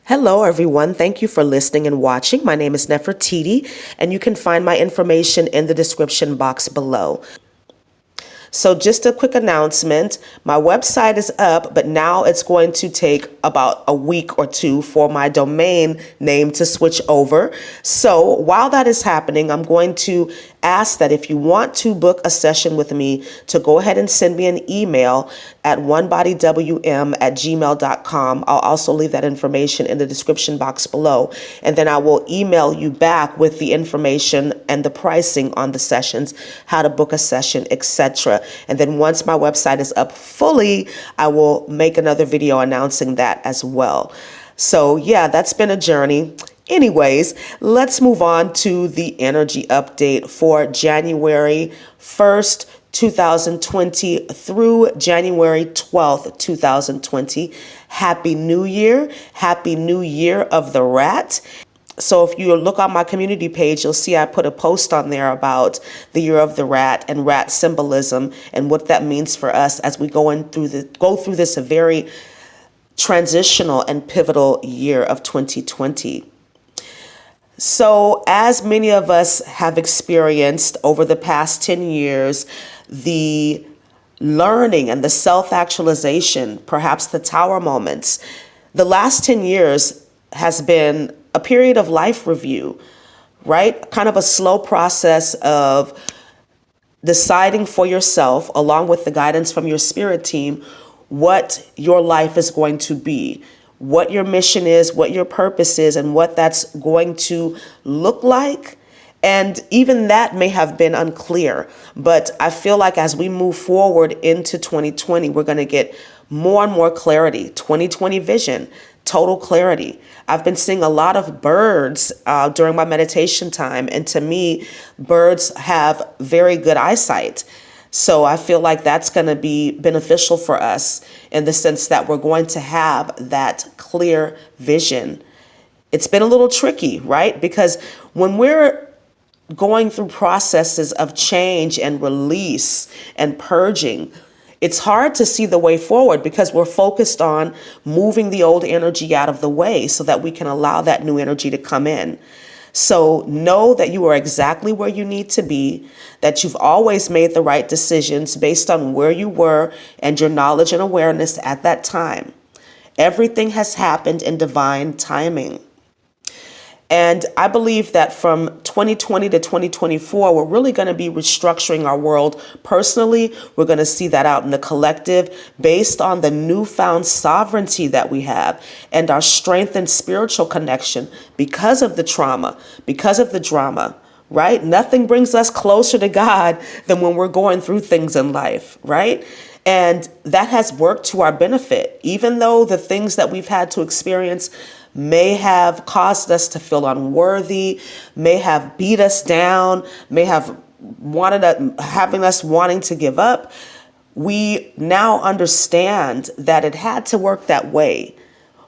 Hello, everyone. Thank you for listening and watching. My name is Nefertiti, and you can find my information in the description box below. So just a quick announcement, my website is up, but now it's going to take about a week or two for my domain name to switch over. So while that is happening, I'm going to ask that if you want to book a session with me, to go ahead and send me an email at onebodywm@gmail.com. I'll also leave that information in the description box below, and then I will email you back with the information and the pricing on the sessions, how to book a session, etc. And then once my website is up fully, I will make another video announcing that as well. So yeah, that's been a journey. Anyways, let's move on to the energy update for January 1st, 2020 through January 12th, 2020. Happy New Year. Happy New Year of the Rat. So if you look on my community page, you'll see I put a post on there about the Year of the Rat and rat symbolism and what that means for us as we go through this very transitional and pivotal year of 2020. So as many of us have experienced over the past 10 years, the learning and the self-actualization, perhaps the tower moments, the last 10 years has been a period of life review, right? Kind of a slow process of deciding for yourself, along with the guidance from your spirit team, what your life is going to be, what your mission is, what your purpose is, and what that's going to look like. And even that may have been unclear, but I feel like as we move forward into 2020, we're going to get more and more clarity, 2020 vision, total clarity. I've been seeing a lot of birds during my meditation time, and to me, birds have very good eyesight. So I feel like that's going to be beneficial for us in the sense that we're going to have that clear vision. It's been a little tricky, right? Because when we're going through processes of change and release and purging, it's hard to see the way forward because we're focused on moving the old energy out of the way so that we can allow that new energy to come in. So know that you are exactly where you need to be, that you've always made the right decisions based on where you were and your knowledge and awareness at that time. Everything has happened in divine timing. And I believe that from 2020 to 2024, we're really going to be restructuring our world personally. We're going to see that out in the collective based on the newfound sovereignty that we have and our strengthened spiritual connection because of the trauma, because of the drama, right? Nothing brings us closer to God than when we're going through things in life, right? And that has worked to our benefit, even though the things that we've had to experience may have caused us to feel unworthy, may have beat us down, may have having us wanting to give up. We now understand that it had to work that way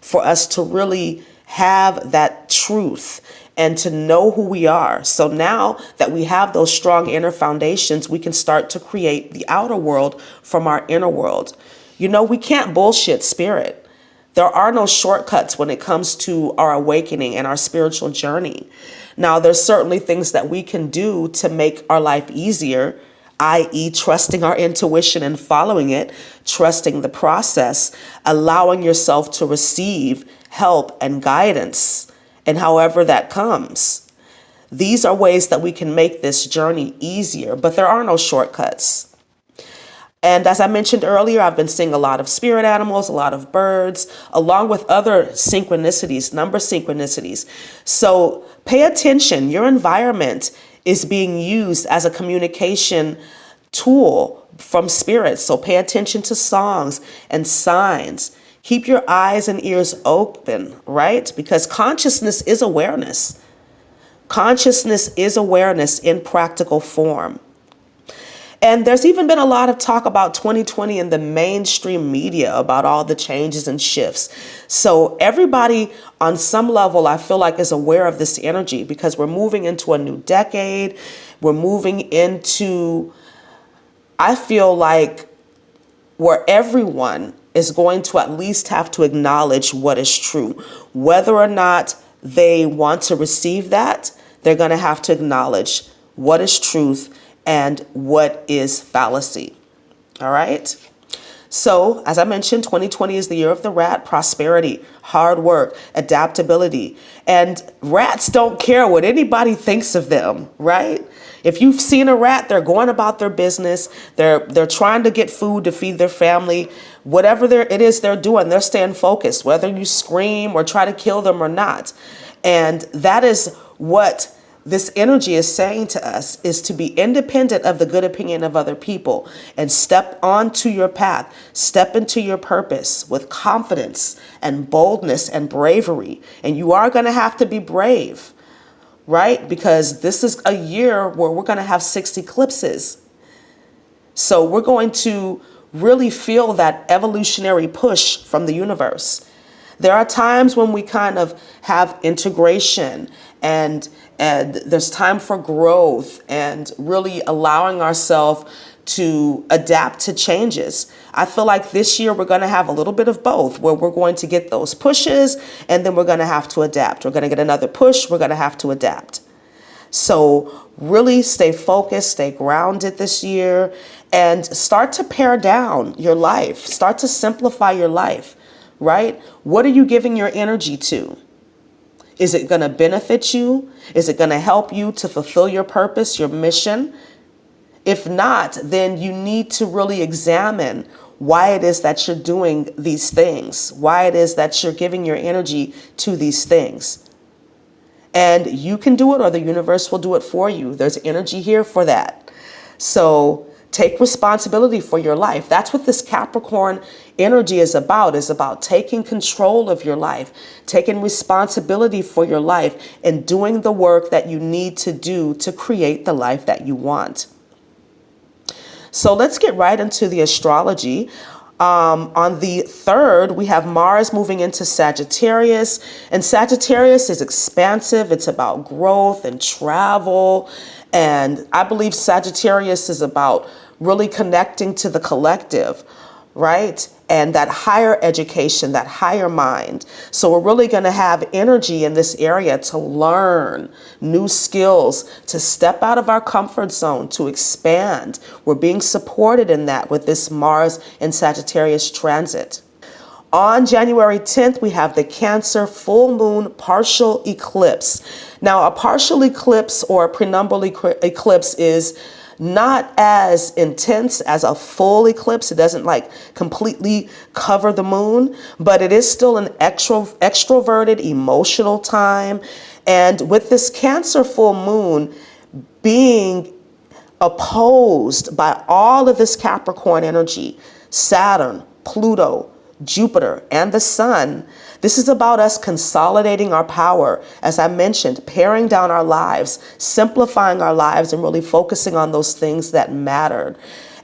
for us to really have that truth and to know who we are. So now that we have those strong inner foundations, we can start to create the outer world from our inner world. You know, we can't bullshit spirit. There are no shortcuts when it comes to our awakening and our spiritual journey. Now, there's certainly things that we can do to make our life easier, i.e. trusting our intuition and following it, trusting the process, allowing yourself to receive help and guidance, and however that comes. These are ways that we can make this journey easier, but there are no shortcuts. And as I mentioned earlier, I've been seeing a lot of spirit animals, a lot of birds, along with other synchronicities, number synchronicities. So pay attention. Your environment is being used as a communication tool from spirit. So pay attention to songs and signs. Keep your eyes and ears open, right? Because consciousness is awareness. Consciousness is awareness in practical form. And there's even been a lot of talk about 2020 in the mainstream media about all the changes and shifts. So everybody on some level, I feel like, is aware of this energy because we're moving into a new decade. We're moving into, I feel like, where everyone is going to at least have to acknowledge what is true. Whether or not they want to receive that, they're going to have to acknowledge what is truth and what is fallacy. All right? So, as I mentioned, 2020 is the year of the rat. Prosperity, hard work, adaptability. And rats don't care what anybody thinks of them, right? If you've seen a rat, they're going about their business. They're trying to get food to feed their family. Whatever it is they're doing, they're staying focused, whether you scream or try to kill them or not. And that is what this energy is saying to us, is to be independent of the good opinion of other people and step onto your path, step into your purpose with confidence and boldness and bravery. And you are going to have to be brave, right? Because this is a year where we're going to have 6 eclipses. So we're going to really feel that evolutionary push from the universe. There are times when we kind of have integration and there's time for growth and really allowing ourselves to adapt to changes. I feel like this year we're going to have a little bit of both, where we're going to get those pushes and then we're going to have to adapt. We're going to get another push. We're going to have to adapt. So really stay focused, stay grounded this year, and start to pare down your life. Start to simplify your life, right? What are you giving your energy to? Is it going to benefit you? Is it going to help you to fulfill your purpose, your mission? If not, then you need to really examine why it is that you're doing these things, why it is that you're giving your energy to these things. And you can do it, or the universe will do it for you. There's energy here for that. So take responsibility for your life. That's what this Capricorn energy is about taking control of your life, taking responsibility for your life, and doing the work that you need to do to create the life that you want. So let's get right into the astrology. On the 3rd, we have Mars moving into Sagittarius, and Sagittarius is expansive. It's about growth and travel. And I believe Sagittarius is about really connecting to the collective, right? And that higher education, that higher mind. So we're really going to have energy in this area to learn new skills, to step out of our comfort zone, to expand. We're being supported in that with this Mars and Sagittarius transit. On January 10th, we have the Cancer full moon partial eclipse. Now, a partial eclipse or a penumbral eclipse is not as intense as a full eclipse. It doesn't like completely cover the moon, but it is still an extroverted, emotional time. And with this Cancer full moon being opposed by all of this Capricorn energy, Saturn, Pluto, Jupiter, and the Sun, this is about us consolidating our power. As I mentioned, paring down our lives, simplifying our lives, and really focusing on those things that mattered.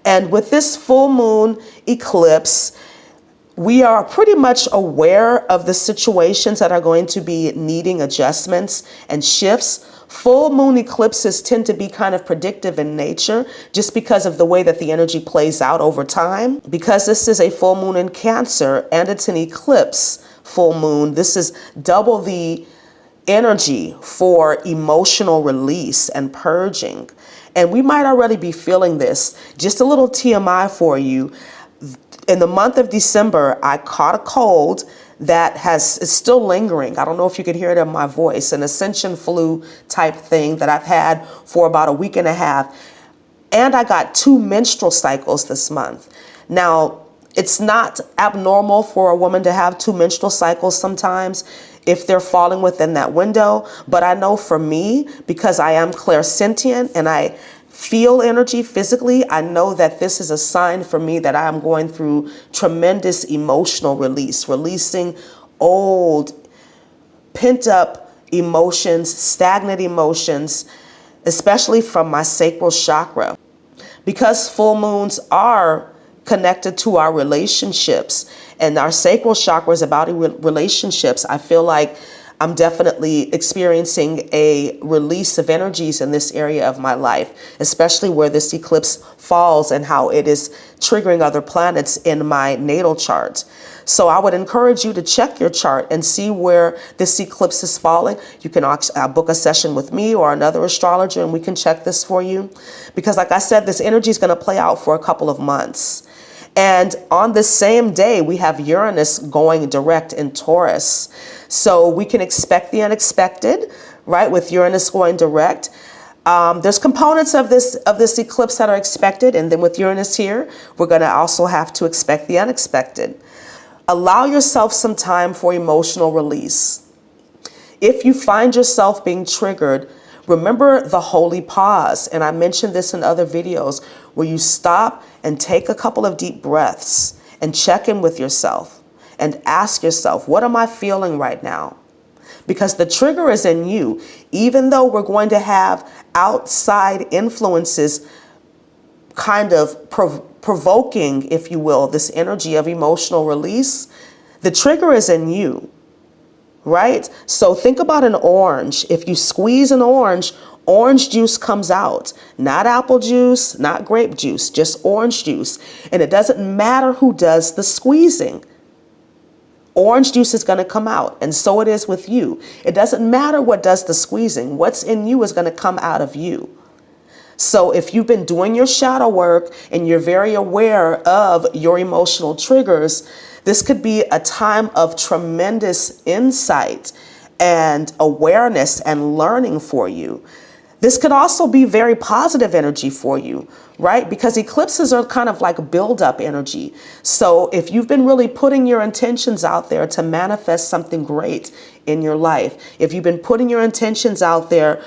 And with this full moon eclipse, we are pretty much aware of the situations that are going to be needing adjustments and shifts. Full moon eclipses tend to be kind of predictive in nature just because of the way that the energy plays out over time. Because this is a full moon in Cancer and it's an eclipse full moon, this is double the energy for emotional release and purging. And we might already be feeling this. Just a little TMI for you. In the month of December, I caught a cold that is still lingering. I don't know if you could hear it in my voice, an Ascension flu type thing that I've had for about a week and a half. And I got 2 menstrual cycles this month. Now, it's not abnormal for a woman to have 2 menstrual cycles sometimes if they're falling within that window. But I know for me, because I am clairsentient and I feel energy physically, I know that this is a sign for me that I am going through tremendous emotional release, releasing old, pent up emotions, stagnant emotions, especially from my sacral chakra. Because full moons are connected to our relationships and our sacral chakra is about relationships, I feel like I'm definitely experiencing a release of energies in this area of my life, especially where this eclipse falls and how it is triggering other planets in my natal chart. So I would encourage you to check your chart and see where this eclipse is falling. You can book a session with me or another astrologer, and we can check this for you. Because like I said, this energy is going to play out for a couple of months. And on the same day, we have Uranus going direct in Taurus. So we can expect the unexpected, right? With Uranus going direct. There's components of this eclipse that are expected. And then with Uranus here, we're going to also have to expect the unexpected. Allow yourself some time for emotional release. If you find yourself being triggered, remember the holy pause. And I mentioned this in other videos where you stop and take a couple of deep breaths and check in with yourself and ask yourself, what am I feeling right now? Because the trigger is in you. Even though we're going to have outside influences kind of provoking, if you will, this energy of emotional release, the trigger is in you, right? So think about an orange. If you squeeze an orange juice comes out, not apple juice, not grape juice, just orange juice. And it doesn't matter who does the squeezing. Orange juice is going to come out. And so it is with you. It doesn't matter what does the squeezing. What's in you is going to come out of you. So if you've been doing your shadow work and you're very aware of your emotional triggers, this could be a time of tremendous insight and awareness and learning for you. This could also be very positive energy for you, right? Because eclipses are kind of like build-up energy. So if you've been really putting your intentions out there to manifest something great in your life, if you've been putting your intentions out there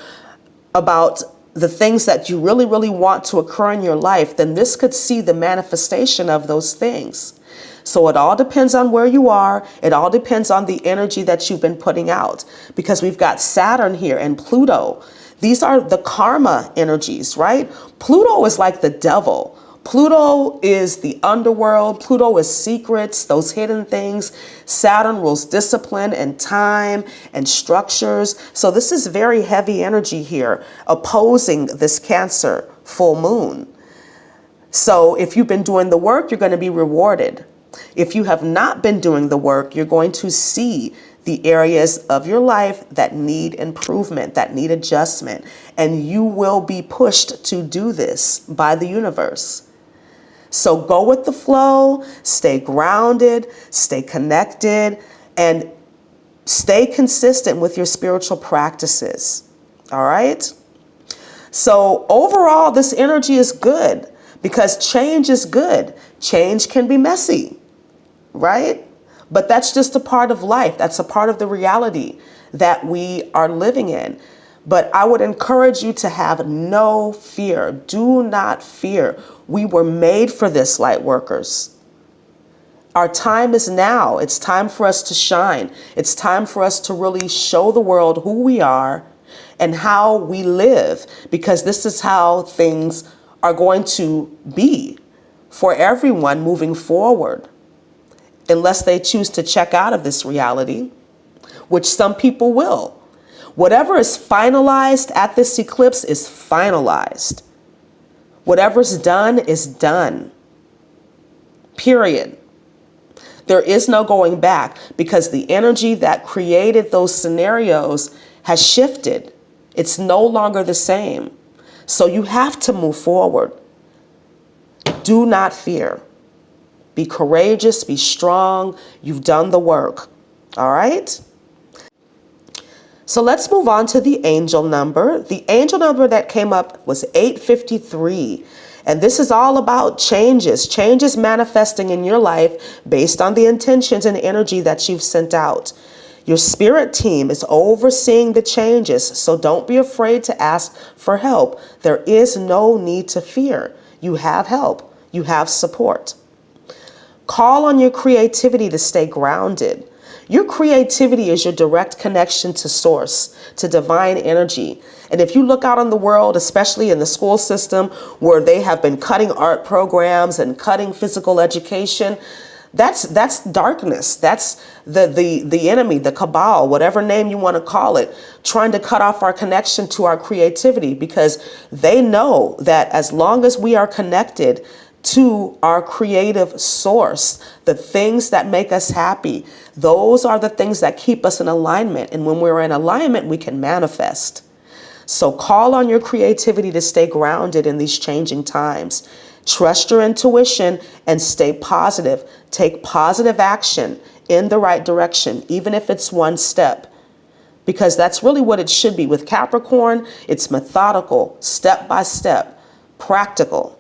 about the things that you really, really want to occur in your life, then this could see the manifestation of those things. So it all depends on where you are. It all depends on the energy that you've been putting out, because we've got Saturn here and Pluto. These are the karma energies, right? Pluto is like the devil. Pluto is the underworld. Pluto is secrets, those hidden things. Saturn rules discipline and time and structures. So this is very heavy energy here, opposing this Cancer full moon. So if you've been doing the work, you're going to be rewarded. If you have not been doing the work, you're going to see the areas of your life that need improvement, that need adjustment, and you will be pushed to do this by the universe. So go with the flow, stay grounded, stay connected, and stay consistent with your spiritual practices. All right? So overall, this energy is good because change is good. Change can be messy, right? But that's just a part of life. That's a part of the reality that we are living in. But I would encourage you to have no fear. Do not fear. We were made for this, light workers. Our time is now. It's time for us to shine. It's time for us to really show the world who we are and how we live, because this is how things are going to be for everyone moving forward, unless they choose to check out of this reality, which some people will. Whatever is finalized at this eclipse is finalized. Whatever's done is done. Period. There is no going back, because the energy that created those scenarios has shifted. It's no longer the same. So you have to move forward. Do not fear. Be courageous, be strong. You've done the work. All right? So let's move on to the angel number. The angel number that came up was 853. And this is all about changes manifesting in your life based on the intentions and energy that you've sent out. Your spirit team is overseeing the changes, so don't be afraid to ask for help. There is no need to fear. You have help. You have support. Call on your creativity to stay grounded. Your creativity is your direct connection to source, to divine energy. And if you look out in the world, especially in the school system, where they have been cutting art programs and cutting physical education, That's darkness. That's the enemy, the cabal, whatever name you want to call it, trying to cut off our connection to our creativity, because they know that as long as we are connected to our creative source, the things that make us happy, those are the things that keep us in alignment. And when we're in alignment, we can manifest. So call on your creativity to stay grounded in these changing times. Trust your intuition and stay positive. Take positive action in the right direction, even if it's one step, because that's really what it should be. With Capricorn, it's methodical, step by step, practical.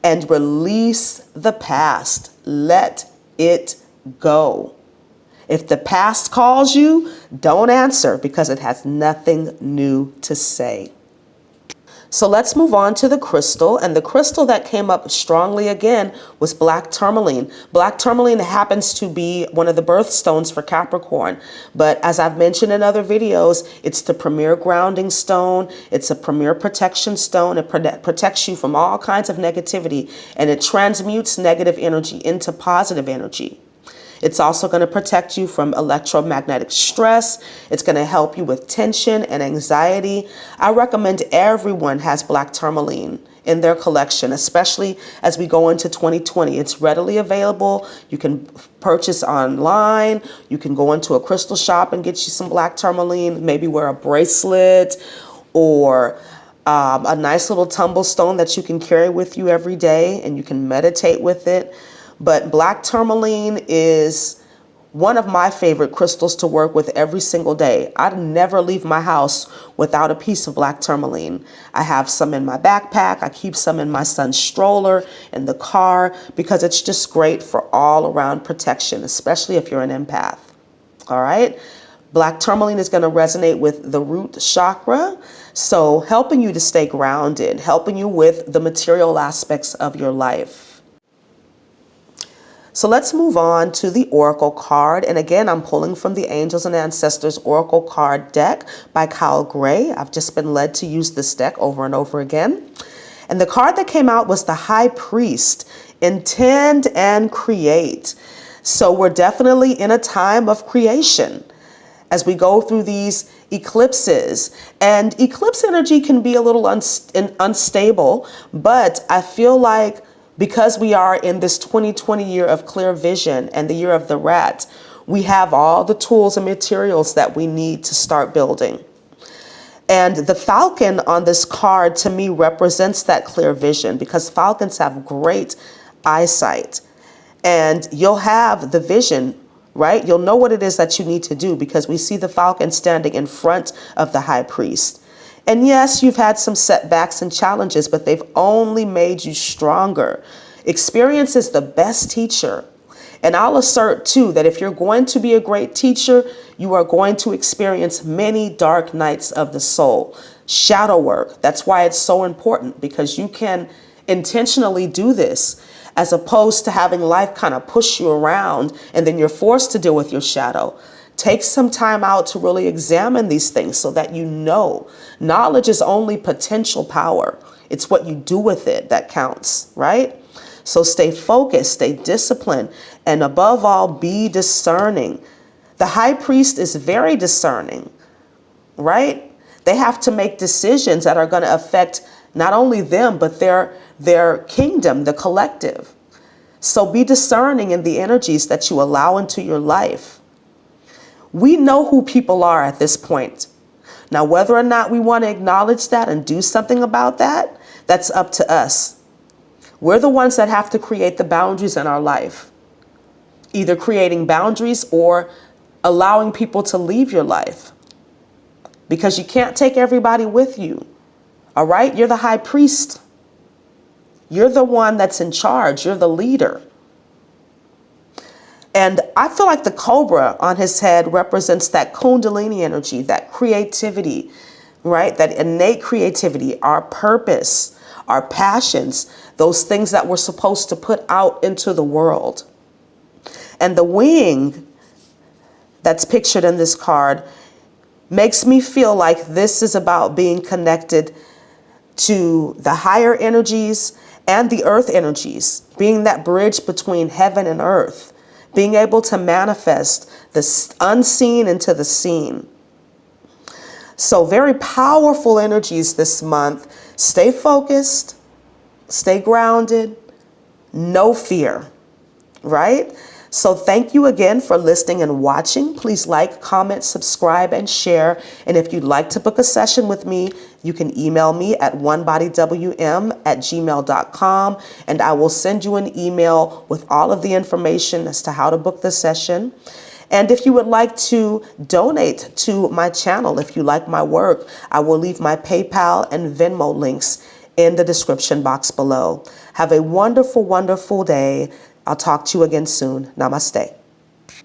And release the past. Let it go. If the past calls you, don't answer, because it has nothing new to say. So let's move on to the crystal. And the crystal that came up strongly again was black tourmaline. Black tourmaline happens to be one of the birthstones for Capricorn. But as I've mentioned in other videos, it's the premier grounding stone. It's a premier protection stone. It protects you from all kinds of negativity, and it transmutes negative energy into positive energy. It's also going to protect you from electromagnetic stress. It's going to help you with tension and anxiety. I recommend everyone has black tourmaline in their collection, especially as we go into 2020. It's readily available. You can purchase online. You can go into a crystal shop and get you some black tourmaline, maybe wear a bracelet or a nice little tumble stone that you can carry with you every day, and you can meditate with it. But black tourmaline is one of my favorite crystals to work with every single day. I never leave my house without a piece of black tourmaline. I have some in my backpack. I keep some in my son's stroller, in the car, because it's just great for all around protection, especially if you're an empath. All right. Black tourmaline is going to resonate with the root chakra. So helping you to stay grounded, helping you with the material aspects of your life. So let's move on to the Oracle card. And again, I'm pulling from the Angels and Ancestors Oracle card deck by Kyle Gray. I've just been led to use this deck over and over again. And the card that came out was the High Priest, intend and create. So we're definitely in a time of creation as we go through these eclipses. And eclipse energy can be a little unstable, but I feel like because we are in this 2020 year of clear vision and the year of the rat, we have all the tools and materials that we need to start building. And the falcon on this card to me represents that clear vision, because falcons have great eyesight, and you'll have the vision, right? You'll know what it is that you need to do, because we see the falcon standing in front of the high priest. And yes, you've had some setbacks and challenges, but they've only made you stronger. Experience is the best teacher. And I'll assert too that if you're going to be a great teacher, you are going to experience many dark nights of the soul. Shadow work. That's why it's so important, because you can intentionally do this, as opposed to having life kind of push you around and then you're forced to deal with your shadow. Take some time out to really examine these things so that you know. Knowledge is only potential power. It's what you do with it that counts, right? So stay focused, stay disciplined, and above all, be discerning. The high priest is very discerning, right? They have to make decisions that are going to affect not only them, but their kingdom, the collective. So be discerning in the energies that you allow into your life. We know who people are at this point. Now, whether or not we want to acknowledge that and do something about that, that's up to us. We're the ones that have to create the boundaries in our life, either creating boundaries or allowing people to leave your life, because you can't take everybody with you. All right? You're the high priest. You're the one that's in charge. You're the leader. And I feel like the cobra on his head represents that Kundalini energy, that creativity, right? That innate creativity, our purpose, our passions, those things that we're supposed to put out into the world. And the wing that's pictured in this card makes me feel like this is about being connected to the higher energies and the earth energies. being that bridge between heaven and earth, being able to manifest the unseen into the seen. So very powerful energies this month. Stay focused, stay grounded, no fear, right? So thank you again for listening and watching. Please like, comment, subscribe, and share. And if you'd like to book a session with me, you can email me at onebodywm@gmail.com, and I will send you an email with all of the information as to how to book the session. And if you would like to donate to my channel, if you like my work, I will leave my PayPal and Venmo links in the description box below. Have a wonderful, wonderful day. I'll talk to you again soon. Namaste.